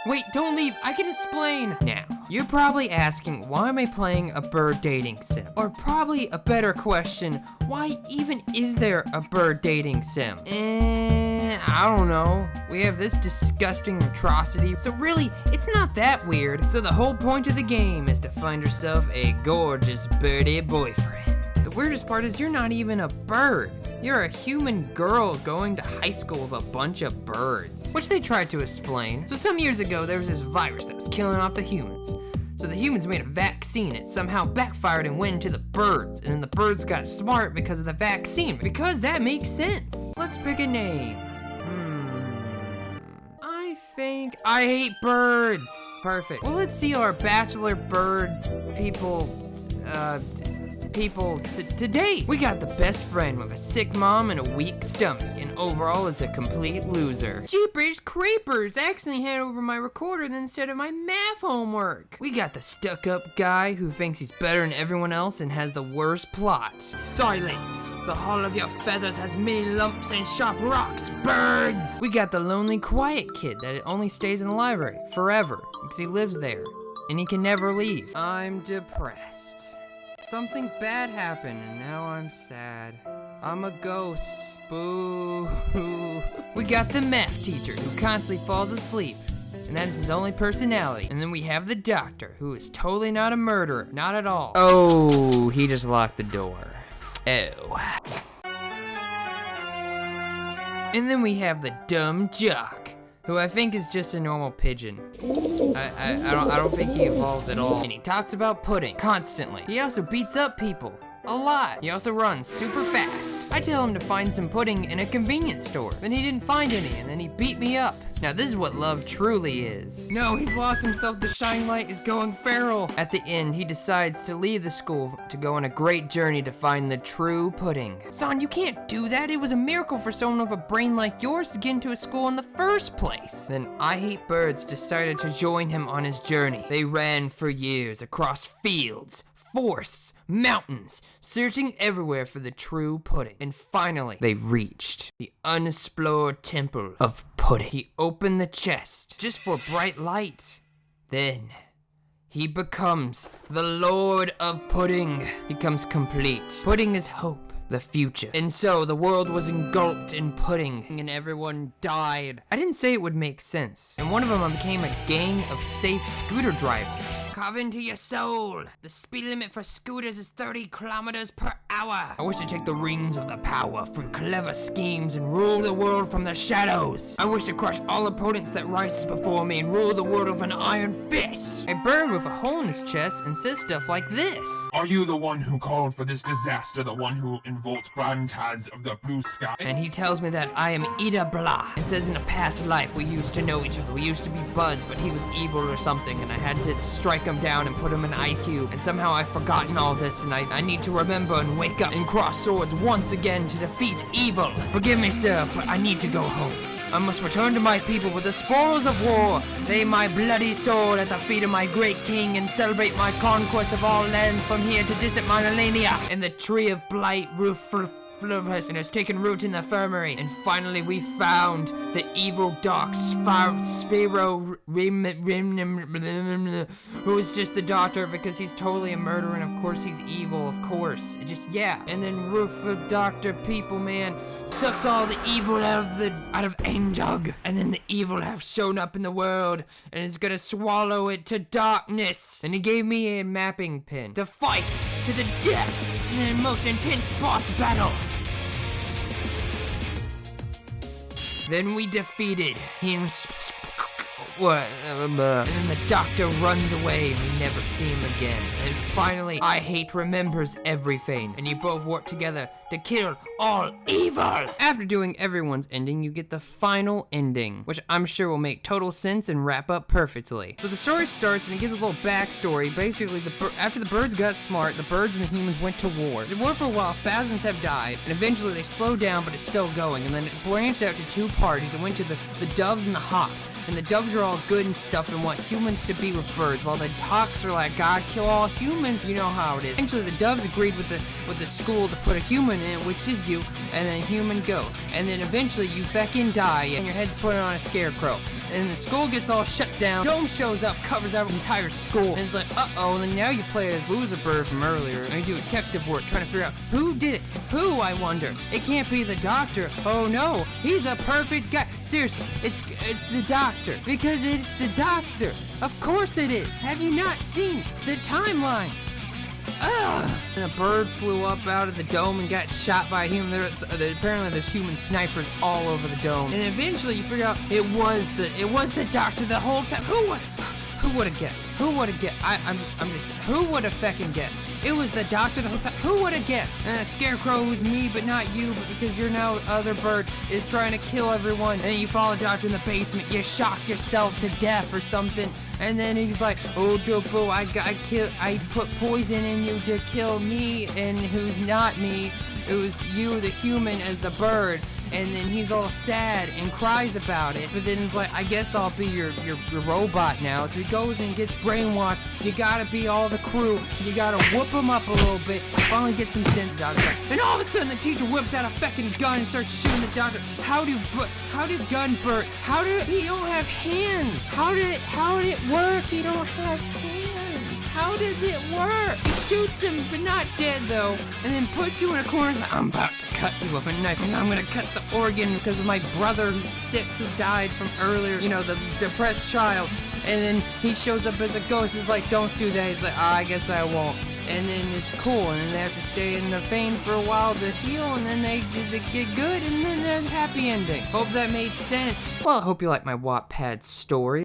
Wait, don't leave, I can explain. Now, you're probably asking, why am I playing a bird dating sim? Or probably a better question, why even is there a bird dating sim? I don't know. We have this disgusting atrocity, so really, it's not that weird. So the whole point of the game is to find yourself a gorgeous birdie boyfriend. The weirdest part is you're not even a bird. You're a human girl going to high school with a bunch of birds, which they tried to explain. So some years ago, there was this virus that was killing off the humans. So the humans made a vaccine. It somehow backfired and went into the birds. And then the birds got smart because of the vaccine. Because that makes sense. Let's pick a name. I hate birds. Perfect. Well, let's see our bachelor bird people today. We got the best friend with a sick mom and a weak stomach, and overall is a complete loser. Jeepers creepers, I accidentally handed over my recorder instead of my math homework. We got the stuck-up guy who thinks he's better than everyone else and has the worst plot. Silence! The hull of your feathers has many lumps and sharp rocks, birds! We got the lonely, quiet kid that only stays in the library forever because he lives there and he can never leave. I'm depressed. Something bad happened and now I'm sad. I'm a ghost. Boo. We got the math teacher who constantly falls asleep, and that is his only personality. And then we have the doctor who is totally not a murderer, not at all. Oh, he just locked the door. Oh. And then we have the dumb jock, who I think is just a normal pigeon. I don't think he evolved at all. And he talks about pudding constantly. He also beats up people a lot. He also runs super fast. I tell him to find some pudding in a convenience store. Then he didn't find any, and then he beat me up. Now this is what love truly is. No, he's lost himself. The shine light is going feral. At the end, he decides to leave the school to go on a great journey to find the true pudding. Son, you can't do that. It was a miracle for someone with a brain like yours to get into a school in the first place. Then I Hate Birds decided to join him on his journey. They ran for years across fields, forests, mountains, searching everywhere for the true pudding. And finally, they reached the unexplored temple of pudding. He opened the chest just for bright light. Then, he becomes the Lord of Pudding. He becomes complete. Pudding is hope, the future. And so, the world was engulfed in pudding, and everyone died. I didn't say it would make sense. And one of them became a gang of safe scooter drivers. Carve into your soul. The speed limit for scooters is 30 kilometers per hour. I wish to take the reins of the power through clever schemes and rule the world from the shadows. I wish to crush all opponents that rises before me and rule the world with an iron fist. A bird with a hole in his chest and says stuff like this. Are you the one who called for this disaster, the one who invoked brands of the blue sky? And he tells me that I am Ida Blah, and says in a past life we used to know each other. We used to be buds, but he was evil or something, and I had to strike him down and put him in an ice cube. And somehow I've forgotten all this, and I need to remember and wake up and cross swords once again to defeat evil. Forgive me, sir, but I need to go home. I must return to my people with the spoils of war, lay my bloody sword at the feet of my great king, and celebrate my conquest of all lands from here to distant Millennia. And the tree of blight and has taken root in the infirmary. And finally we found the evil dark Sphero who is just the doctor because he's totally a murderer, and of course he's evil, of course. Yeah. And then Roof of Dr. People Man sucks all the evil out of Angel. And then the evil have shown up in the world and is gonna swallow it to darkness. And he gave me a mapping pin to fight to the death in the most intense boss battle. Then we defeated him. And then the doctor runs away and we never see him again. And finally, I Hate remembers everything, and you both work together to kill all evil. After doing everyone's ending, you get the final ending, which I'm sure will make total sense and wrap up perfectly. So the story starts and it gives a little backstory. Basically, after the birds got smart, the birds and the humans went to war. They war for a while, thousands have died, and eventually they slowed down, but it's still going. And then it branched out to two parties. It went to the doves and the hawks. And the doves are all good and stuff and want humans to be with birds, while the hawks are like, God, kill all humans. You know how it is. Eventually, the doves agreed with the school to put a human in, which is you, and then a human go. And then eventually, you fucking die, and your head's put on a scarecrow. and the school gets all shut down. Dome shows up, covers out the entire school, and it's like, uh-oh, and then now you play as Loser Bird from earlier, and you do detective work trying to figure out who did it. Who, I wonder? It can't be the doctor. Oh no, he's a perfect guy. Seriously, it's the doctor, because it's the doctor. Of course it is. Have you not seen the timelines? Ugh! And a bird flew up out of the dome and got shot by a human. Apparently there's human snipers all over the dome. And eventually you figure out it was the doctor the whole time. Who would have guessed? Who would have guessed? I'm just who would have fucking guessed? It was the doctor the whole time. Who would have guessed? And a scarecrow who's me, but not you, but because you're now other bird is trying to kill everyone. And you follow the doctor in the basement. You shock yourself to death or something. And then he's like, oh, Dopo, I put poison in you to kill me, and who's not me. It was you, the human, as the bird. And then he's all sad and cries about it. But then he's like, I guess I'll be your robot now. So he goes and gets brainwashed. You gotta be all the crew. You gotta whoop him up a little bit. Finally get some sense. And all of a sudden the teacher whips out a fucking gun and starts shooting the doctor. How do gun Bert? He don't have hands. How did it work? He don't have hands. How does it work? He shoots him, but not dead though, and then puts you in a corner and says, I'm about to cut you with a knife, and I'm gonna cut the organ because of my brother who's sick, who died from earlier, you know, the depressed child. And then he shows up as a ghost. He's like, don't do that. He's like, I guess I won't. And then it's cool, and then they have to stay in the vein for a while to heal, and then they get good, and then a happy ending. Hope that made sense. Well, I hope you like my Wattpad story.